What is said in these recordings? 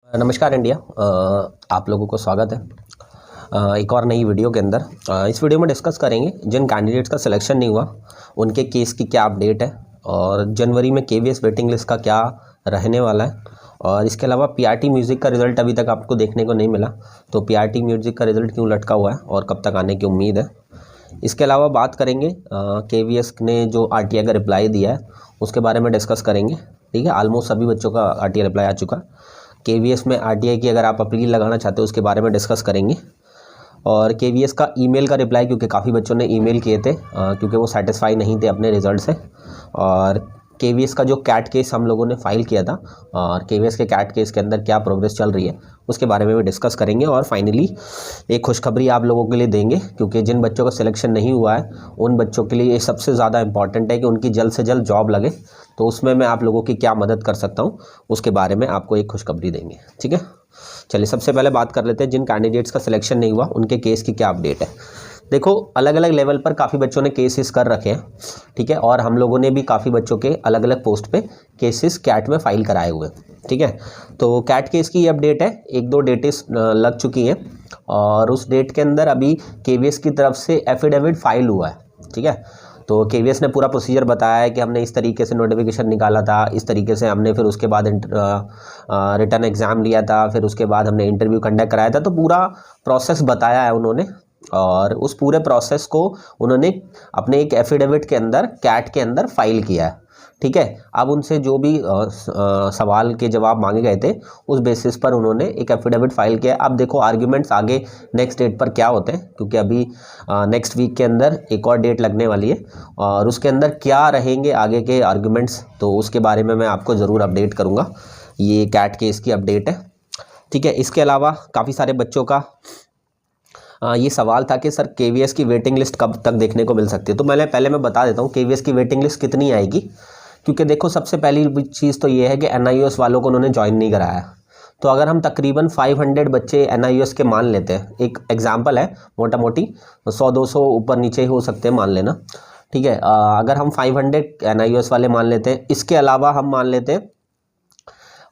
नमस्कार इंडिया। आप लोगों को स्वागत है एक और नई वीडियो के अंदर। इस वीडियो में डिस्कस करेंगे जिन कैंडिडेट्स का सिलेक्शन नहीं हुआ उनके केस की क्या अपडेट है और जनवरी में केवीएस वेटिंग लिस्ट का क्या रहने वाला है। और इसके अलावा पीआरटी म्यूज़िक का रिज़ल्ट अभी तक आपको देखने को नहीं मिला, तो पीआरटी म्यूज़िक का रिज़ल्ट क्यों लटका हुआ है और कब तक आने की उम्मीद है। इसके अलावा बात करेंगे केवीएस ने जो आरटीआई का रिप्लाई दिया है उसके बारे में डिस्कस करेंगे। ठीक है, ऑलमोस्ट सभी बच्चों का आरटीआई रिप्लाई आ चुका। केवीएस में आरटीआई की अगर आप अपील लगाना चाहते हो उसके बारे में डिस्कस करेंगे। और केवीएस का ईमेल का रिप्लाई, क्योंकि काफ़ी बच्चों ने ईमेल किए थे क्योंकि वो सेटिस्फाई नहीं थे अपने रिज़ल्ट से। और केवीएस का जो कैट केस हम लोगों ने फाइल किया था और केवीएस के कैट केस के अंदर क्या प्रोग्रेस चल रही है उसके बारे में भी डिस्कस करेंगे। और फाइनली एक खुशखबरी आप लोगों के लिए देंगे, क्योंकि जिन बच्चों का सिलेक्शन नहीं हुआ है उन बच्चों के लिए ये सबसे ज़्यादा इंपॉर्टेंट है कि उनकी जल्द से जल्द जॉब लगे। तो उसमें मैं आप लोगों की क्या मदद कर सकता हूँ उसके बारे में आपको एक खुशखबरी देंगे। ठीक है, चलिए सबसे पहले बात कर लेते हैं जिन कैंडिडेट्स का सिलेक्शन नहीं हुआ उनके केस की क्या अपडेट है। देखो, अलग अलग लेवल पर काफ़ी बच्चों ने केसेस कर रखे हैं। ठीक है, और हम लोगों ने भी काफ़ी बच्चों के अलग अलग पोस्ट पे केसेस कैट में फाइल कराए हुए हैं। ठीक है, तो कैट केस की ये अपडेट है, एक दो डेटें लग चुकी हैं और उस डेट के अंदर अभी केवीएस की तरफ से एफिडेविट फाइल हुआ है। ठीक है, तो केवीएस ने पूरा प्रोसीजर बताया है कि हमने इस तरीके से नोटिफिकेशन निकाला था, इस तरीके से हमने फिर उसके बाद रिटर्न एग्ज़ाम लिया था, फिर उसके बाद हमने इंटरव्यू कंडक्ट कराया था। तो पूरा प्रोसेस बताया है उन्होंने और उस पूरे प्रोसेस को उन्होंने अपने एक एफिडेविट के अंदर कैट के अंदर फाइल किया है। ठीक है, अब उनसे जो भी सवाल के जवाब मांगे गए थे उस बेसिस पर उन्होंने एक एफिडेविट फाइल किया है। अब देखो आर्ग्यूमेंट्स आगे नेक्स्ट डेट पर क्या होते हैं, क्योंकि अभी नेक्स्ट वीक के अंदर एक और डेट लगने वाली है और उसके अंदर क्या रहेंगे आगे के आर्ग्यूमेंट्स, तो उसके बारे में मैं आपको ज़रूर अपडेट करूँगा। ये कैट केस की अपडेट है। ठीक है, इसके अलावा काफ़ी सारे बच्चों का ये सवाल था कि सर केवीएस की वेटिंग लिस्ट कब तक देखने को मिल सकती है। तो पहले मैं बता देता हूँ केवीएस की वेटिंग लिस्ट कितनी आएगी। क्योंकि देखो, सबसे पहली चीज़ तो ये है कि एनआईओएस वालों को उन्होंने ज्वाइन नहीं कराया। तो अगर हम तकरीबन 500 बच्चे एनआईओएस के मान लेते हैं, एक एग्जाम्पल है, मोटा मोटी 100-200 ऊपर नीचे ही हो सकते हैं, मान लेना। ठीक है, अगर हम 500 एनआईओएस वाले मान लेते हैं, इसके अलावा हम मान लेते हैं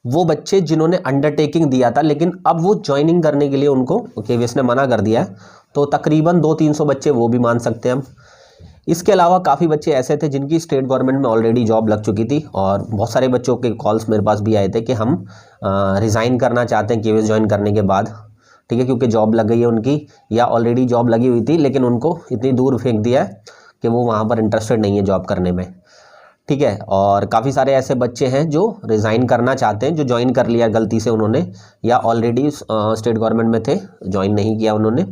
वो बच्चे जिन्होंने अंडरटेकिंग दिया था लेकिन अब वो ज्वाइनिंग करने के लिए उनको केवीएस ने मना कर दिया है, तो तकरीबन 200-300 बच्चे वो भी मान सकते हैं हम। इसके अलावा काफ़ी बच्चे ऐसे थे जिनकी स्टेट गवर्नमेंट में ऑलरेडी जॉब लग चुकी थी और बहुत सारे बच्चों के कॉल्स मेरे पास भी आए थे कि हम रिज़ाइन करना चाहते हैं केवीएस ज्वाइन करने के बाद। ठीक है, क्योंकि जॉब लग गई है उनकी या ऑलरेडी जॉब लगी हुई थी लेकिन उनको इतनी दूर फेंक दिया है कि वो वहाँ पर इंटरेस्टेड नहीं है जॉब करने में। ठीक है, और काफ़ी सारे ऐसे बच्चे हैं जो रिज़ाइन करना चाहते हैं, जो ज्वाइन कर लिया गलती से उन्होंने या ऑलरेडी स्टेट गवर्नमेंट में थे, ज्वाइन नहीं किया उन्होंने।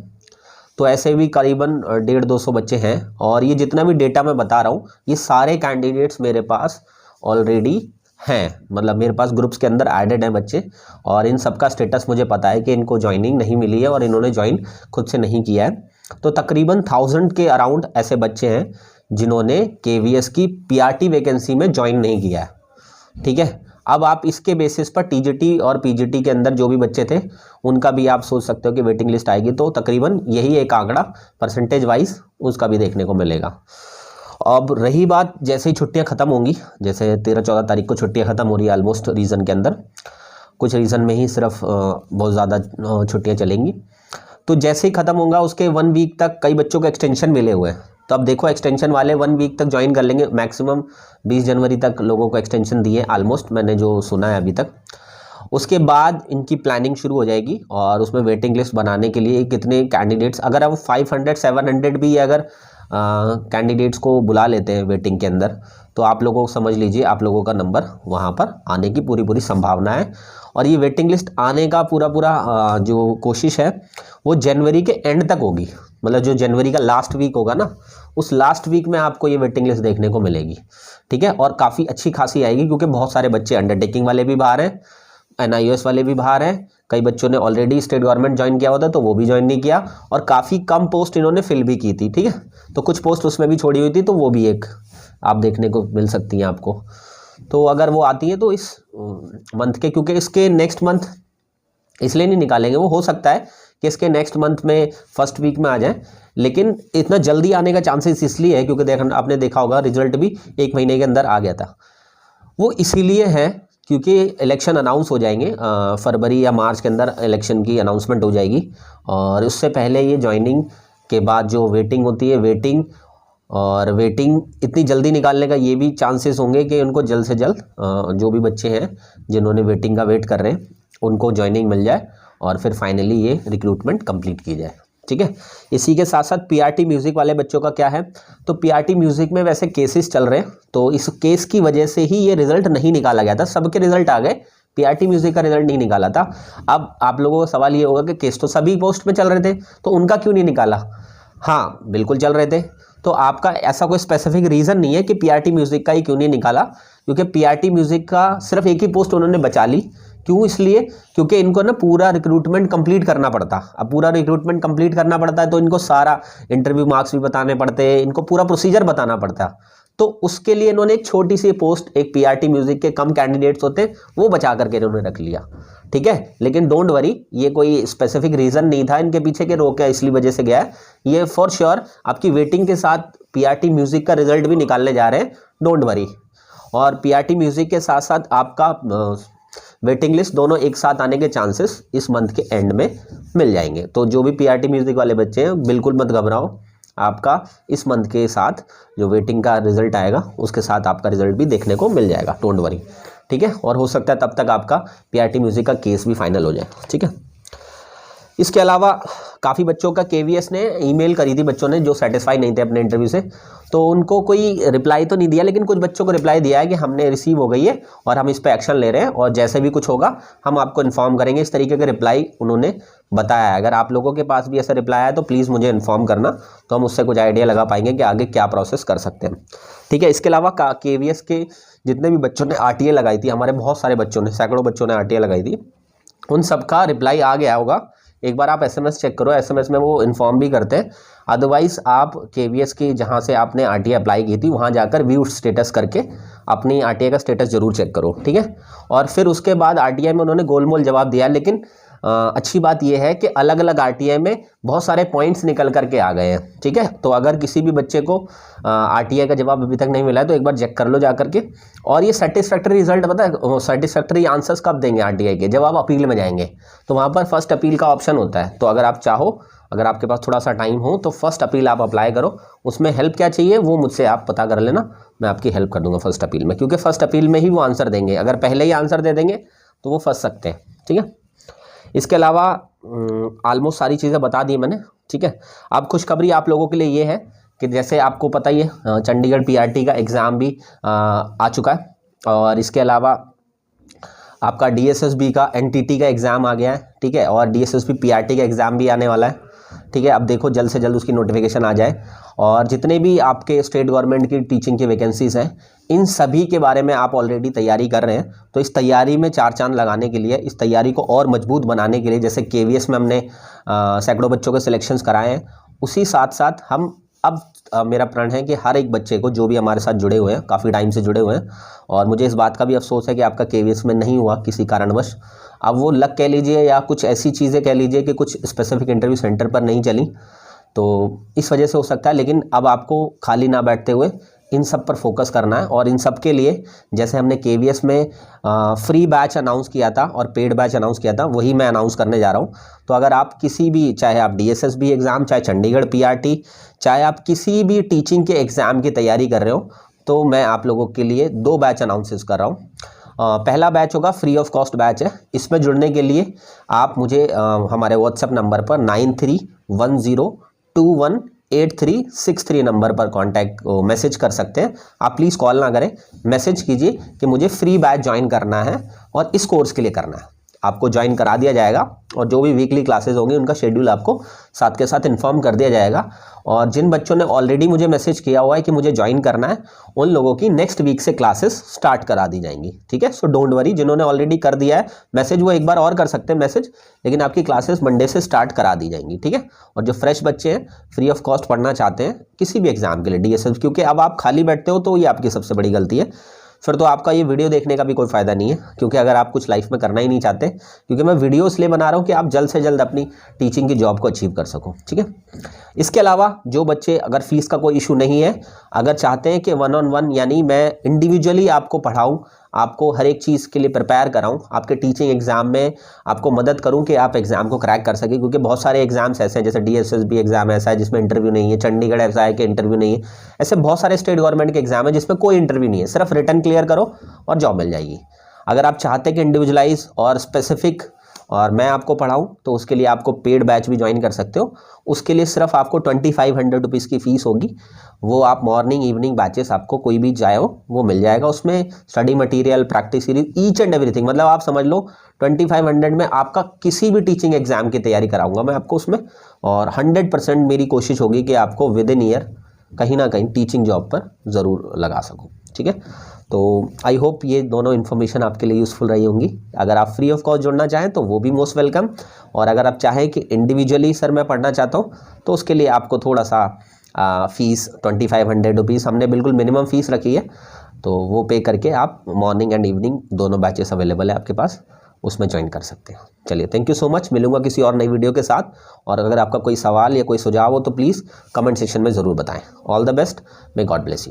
तो ऐसे भी करीबन 150-200 बच्चे हैं और ये जितना भी डेटा मैं बता रहा हूँ ये सारे कैंडिडेट्स मेरे पास ऑलरेडी हैं, मतलब मेरे पास ग्रुप्स के अंदर एडेड हैं बच्चे और इन सब का स्टेटस मुझे पता है कि इनको ज्वाइनिंग नहीं मिली है और इन्होंने ज्वाइन खुद से नहीं किया है। तो तकरीबन 1000 के अराउंड ऐसे बच्चे हैं जिन्होंने केवीएस की पीआरटी वैकेंसी में ज्वाइन नहीं किया है। ठीक है, अब आप इसके बेसिस पर टीजीटी और पीजीटी के अंदर जो भी बच्चे थे उनका भी आप सोच सकते हो कि वेटिंग लिस्ट आएगी, तो तकरीबन यही एक आंकड़ा परसेंटेज वाइज उसका भी देखने को मिलेगा। अब रही बात, जैसे ही छुट्टियां ख़त्म होंगी, जैसे 13-14 तारीख को छुट्टियां ख़त्म हो रही है ऑलमोस्ट रीजन के अंदर, कुछ रीजन में ही सिर्फ बहुत ज़्यादा छुट्टियाँ चलेंगी, तो जैसे ही ख़त्म होगा उसके 1 वीक तक कई बच्चों को एक्सटेंशन मिले हुए हैं। तो अब देखो एक्सटेंशन वाले 1 वीक तक ज्वाइन कर लेंगे, मैक्सिमम 20 जनवरी तक लोगों को एक्सटेंशन दिए ऑलमोस्ट, मैंने जो सुना है अभी तक। उसके बाद इनकी प्लानिंग शुरू हो जाएगी और उसमें वेटिंग लिस्ट बनाने के लिए कितने कैंडिडेट्स, अगर अब 500-700 भी अगर कैंडिडेट्स को बुला लेते हैं वेटिंग के अंदर, तो आप लोगों को समझ लीजिए आप लोगों का नंबर वहाँ पर आने की पूरी संभावना है। और ये वेटिंग लिस्ट आने का पूरा जो कोशिश है वो जनवरी के एंड तक होगी, मतलब जो जनवरी का लास्ट वीक होगा ना, उस लास्ट वीक में आपको ये वेटिंग लिस्ट देखने को मिलेगी। ठीक है, और काफ़ी अच्छी खासी आएगी क्योंकि बहुत सारे बच्चे अंडरटेकिंग वाले भी बाहर हैं, एनआईओएस वाले भी बाहर हैं, कई बच्चों ने ऑलरेडी स्टेट गवर्नमेंट ज्वाइन किया होता तो वो भी ज्वाइन नहीं किया और काफ़ी कम पोस्ट इन्होंने फिल भी की थी। ठीक है, तो कुछ पोस्ट उसमें भी छोड़ी हुई थी, तो वो भी एक आप देखने को मिल सकती हैं आपको। तो अगर वो आती है तो इस मंथ के, क्योंकि इसके नेक्स्ट मंथ इसलिए नहीं निकालेंगे, वो हो सकता है कि इसके नेक्स्ट मंथ में फर्स्ट वीक में आ जाए, लेकिन इतना जल्दी आने का चांसेस इसलिए है क्योंकि आपने देखा होगा रिजल्ट भी 1 महीने के अंदर आ गया था। वो इसीलिए है क्योंकि इलेक्शन अनाउंस हो जाएंगे फरवरी या मार्च के अंदर इलेक्शन की अनाउंसमेंट हो जाएगी, और उससे पहले ये ज्वाइनिंग के बाद जो वेटिंग होती है, वेटिंग इतनी जल्दी निकालने का ये भी चांसेस होंगे कि उनको जल्द से जल्द जो भी बच्चे हैं जिन्होंने वेटिंग का वेट कर रहे हैं उनको ज्वाइनिंग मिल जाए और फिर फाइनली ये रिक्रूटमेंट कंप्लीट की जाए। ठीक है, इसी के साथ साथ पीआरटी म्यूज़िक वाले बच्चों का क्या है, तो पीआरटी म्यूज़िक में वैसे केसेस चल रहे हैं, तो इस केस की वजह से ही ये रिज़ल्ट नहीं निकाला गया था। सबके रिज़ल्ट आ गए, पीआरटी म्यूज़िक का रिज़ल्ट नहीं निकाला था। अब आप लोगों का सवाल ये होगा कि केस तो सभी पोस्ट में चल रहे थे, तो उनका क्यों नहीं निकाला। हाँ, बिल्कुल चल रहे थे, तो आपका ऐसा कोई स्पेसिफिक रीज़न नहीं है कि पीआरटी म्यूज़िक का ही क्यों नहीं निकाला, क्योंकि पीआरटी म्यूज़िक का सिर्फ एक ही पोस्ट उन्होंने बचा ली। क्यों, इसलिए क्योंकि इनको ना पूरा रिक्रूटमेंट कंप्लीट करना पड़ता। अब पूरा रिक्रूटमेंट कंप्लीट करना पड़ता है तो इनको सारा इंटरव्यू मार्क्स भी बताने पड़ते हैं, इनको पूरा प्रोसीजर बताना पड़ता। तो उसके लिए इन्होंने एक छोटी सी पोस्ट, एक पीआरटी म्यूज़िक के कम कैंडिडेट्स होते वो बचा करके इन्होंने रख लिया। ठीक है, लेकिन डोंट वरी, ये कोई स्पेसिफिक रीज़न नहीं था इनके पीछे के रोक है इसलिए वजह से गया है। ये फॉर श्योर आपकी वेटिंग के साथ पीआरटी म्यूज़िक का रिजल्ट भी निकालने जा रहे हैं, डोंट वरी। और पीआरटी म्यूज़िक के साथ साथ आपका वेटिंग लिस्ट दोनों एक साथ आने के चांसेस इस मंथ के एंड में मिल जाएंगे। तो जो भी पीआरटी म्यूज़िक वाले बच्चे हैं बिल्कुल मत घबराओ, आपका इस मंथ के साथ जो वेटिंग का रिजल्ट आएगा उसके साथ आपका रिजल्ट भी देखने को मिल जाएगा, डोंट वरी। ठीक है, और हो सकता है तब तक आपका पीआरटी म्यूज़िक का केस भी फाइनल हो जाए। ठीक है, इसके अलावा काफ़ी बच्चों का केवीएस ने ईमेल करी थी, बच्चों ने जो सेटिस्फाई नहीं थे अपने इंटरव्यू से, तो उनको कोई रिप्लाई तो नहीं दिया, लेकिन कुछ बच्चों को रिप्लाई दिया है कि हमने रिसीव हो गई है और हम इस पर एक्शन ले रहे हैं और जैसे भी कुछ होगा हम आपको इन्फॉर्म करेंगे। इस तरीके का रिप्लाई उन्होंने बताया है। अगर आप लोगों के पास भी ऐसा रिप्लाई आया तो प्लीज़ मुझे इन्फॉर्म करना, तो हम उससे कुछ आइडिया लगा पाएंगे कि आगे क्या प्रोसेस कर सकते हैं। ठीक है, इसके अलावा केवीएस के जितने भी बच्चों ने आरटीए लगाई थी, हमारे बहुत सारे बच्चों ने, सैकड़ों बच्चों ने आरटीए लगाई थी, उन सबका रिप्लाई आ गया होगा। एक बार आप एसएमएस चेक करो, एसएमएस में वो इन्फॉर्म भी करते हैं। अदरवाइज़ आप केवीएस की जहाँ से आपने आरटीए अप्लाई की थी वहाँ जाकर व्यू स्टेटस करके अपनी आरटीए का स्टेटस जरूर चेक करो। ठीक है, और फिर उसके बाद आरटीआई में उन्होंने गोलमोल जवाब दिया, लेकिन अच्छी बात यह है कि अलग अलग आरटीआई में बहुत सारे पॉइंट्स निकल करके आ गए हैं। ठीक है, तो अगर किसी भी बच्चे को आरटीआई का जवाब अभी तक नहीं मिला है तो एक बार चेक कर लो जा करके। और ये सेटिस्फैक्टरी रिजल्ट पता है, सेटिस्फैक्टरी आंसर्स कब देंगे आरटीआई के, जब आप अपील में जाएंगे तो वहाँ पर फर्स्ट अपील का ऑप्शन होता है। तो अगर आप चाहो, अगर आपके पास थोड़ा सा टाइम हो तो फर्स्ट अपील आप अप्लाई करो। उसमें हेल्प क्या चाहिए वो मुझसे आप पता कर लेना, मैं आपकी हेल्प कर दूंगा फर्स्ट अपील में, क्योंकि फर्स्ट अपील में ही वो आंसर देंगे। अगर पहले ही आंसर दे देंगे तो वो फंस सकते हैं। ठीक है, इसके अलावा ऑलमोस्ट सारी चीज़ें बता दी मैंने। ठीक है, अब खुशखबरी आप लोगों के लिए ये है कि जैसे आपको पता ही है चंडीगढ़ पीआरटी का एग्ज़ाम भी आ चुका है, और इसके अलावा आपका डीएसएसबी का एनटीटी का एग्ज़ाम आ गया है। ठीक है, और डीएसएसबी पीआरटी का एग्ज़ाम भी आने वाला है। ठीक है, अब देखो जल्द से जल्द उसकी नोटिफिकेशन आ जाए। और जितने भी आपके स्टेट गवर्नमेंट की टीचिंग की वैकेंसीज़ हैं, इन सभी के बारे में आप ऑलरेडी तैयारी कर रहे हैं। तो इस तैयारी में चार चांद लगाने के लिए, इस तैयारी को और मजबूत बनाने के लिए, जैसे केवीएस में हमने सैकड़ों बच्चों के सिलेक्शंस कराए हैं, उसी साथ साथ हम अब मेरा प्रण है कि हर एक बच्चे को, जो भी हमारे साथ जुड़े हुए हैं, काफ़ी टाइम से जुड़े हुए हैं, और मुझे इस बात का भी अफसोस है कि आपका केवीएस में नहीं हुआ किसी कारणवश, अब वो लक कह लीजिए या कुछ ऐसी चीज़ें कह लीजिए कि कुछ स्पेसिफिक इंटरव्यू सेंटर पर नहीं चली, तो इस वजह से हो सकता है। लेकिन अब आपको खाली ना बैठते हुए इन सब पर फोकस करना है, और इन सब के लिए जैसे हमने केवीएस में फ्री बैच अनाउंस किया था और पेड बैच अनाउंस किया था, वही मैं अनाउंस करने जा रहा हूँ। तो अगर आप किसी भी, चाहे आप डीएसएसबी एग्ज़ाम, चाहे चंडीगढ़ पीआरटी, चाहे आप किसी भी टीचिंग के एग्ज़ाम की तैयारी कर रहे हो, तो मैं आप लोगों के लिए 2 बैच अनाउंसेस कर रहा हूँ। पहला बैच होगा फ्री ऑफ कॉस्ट बैच है। इसमें जुड़ने के लिए आप मुझे हमारे व्हाट्सएप नंबर पर 9310218363 नंबर पर कांटेक्ट मैसेज कर सकते हैं। आप प्लीज़ कॉल ना करें, मैसेज कीजिए कि मुझे फ्री बैच ज्वाइन करना है और इस कोर्स के लिए करना है। आपको ज्वाइन करा दिया जाएगा, और जो भी वीकली क्लासेस होंगी उनका शेड्यूल आपको साथ के साथ इन्फॉर्म कर दिया जाएगा। और जिन बच्चों ने ऑलरेडी मुझे मैसेज किया हुआ है कि मुझे ज्वाइन करना है, उन लोगों की नेक्स्ट वीक से क्लासेस स्टार्ट करा दी जाएंगी। ठीक है, सो डोंट वरी, जिन्होंने ऑलरेडी कर दिया है मैसेज वो एक बार और कर सकते हैं मैसेज, लेकिन आपकी क्लासेस मंडे से स्टार्ट करा दी जाएंगी। ठीक है, और जो फ्रेश बच्चे हैं, फ्री ऑफ कॉस्ट पढ़ना चाहते हैं किसी भी एग्जाम के लिए, डीएसएस, क्योंकि अब आप खाली बैठते हो तो ये आपकी सबसे बड़ी गलती है, फिर तो आपका ये वीडियो देखने का भी कोई फ़ायदा नहीं है। क्योंकि अगर आप कुछ लाइफ में करना ही नहीं चाहते, क्योंकि मैं वीडियो इसलिए बना रहा हूँ कि आप जल्द से जल्द अपनी टीचिंग की जॉब को अचीव कर सको। ठीक है, इसके अलावा जो बच्चे, अगर फीस का कोई इशू नहीं है, अगर चाहते हैं कि 1-on-1 यानी मैं इंडिविजुअली आपको पढ़ाऊँ, आपको हर एक चीज़ के लिए प्रिपेयर कराऊँ, आपके टीचिंग एग्जाम में आपको मदद करूँ कि आप एग्जाम को क्रैक कर सकें। क्योंकि बहुत सारे एग्जाम्स ऐसे हैं, जैसे DSSB एग्जाम ऐसा है जिसमें इंटरव्यू नहीं है, चंडीगढ़ ऐसा है कि इंटरव्यू नहीं है, ऐसे बहुत सारे स्टेट गवर्नमेंट के एग्जाम है जिसमें कोई इंटरव्यू नहीं है, सिर्फ रिटन क्लियर करो और जॉब मिल जाएगी। अगर आप चाहते हैं कि इंडिविजुअलाइज और स्पेसिफिक और मैं आपको पढ़ाऊँ तो उसके लिए आपको पेड बैच भी ज्वाइन कर सकते हो। उसके लिए सिर्फ आपको 2500 रुपीज़ की फ़ीस होगी। वो आप मॉर्निंग इवनिंग बैचेस आपको कोई भी चाहे हो वो मिल जाएगा। उसमें study material, practice series, each and everything, मतलब आप समझ लो 2500 में आपका किसी भी टीचिंग एग्जाम की तैयारी कराऊंगा मैं आपको उसमें। और 100% मेरी कोशिश होगी कि आपको विद इन ईयर कहीं ना कहीं टीचिंग जॉब पर ज़रूर लगा सकूँ। ठीक है, तो आई होप ये दोनों इन्फॉर्मेशन आपके लिए यूज़फुल रही होंगी। अगर आप फ्री ऑफ कॉस्ट जुड़ना चाहें तो वो भी मोस्ट वेलकम। और अगर आप चाहें कि इंडिविजुअली सर मैं पढ़ना चाहता हूँ तो उसके लिए आपको थोड़ा सा फ़ीस 2500 रुपीज़ हमने बिल्कुल मिनिमम फ़ीस रखी है, तो वो पे करके आप मॉर्निंग एंड इवनिंग दोनों बैचेस अवेलेबल है आपके पास, उसमें ज्वाइन कर सकते हैं। चलिए, थैंक यू सो मच। मिलूंगा किसी और नई वीडियो के साथ। और अगर आपका कोई सवाल या कोई सुझाव हो तो प्लीज़ कमेंट सेक्शन में ज़रूर बताएं। All the best, may God bless you.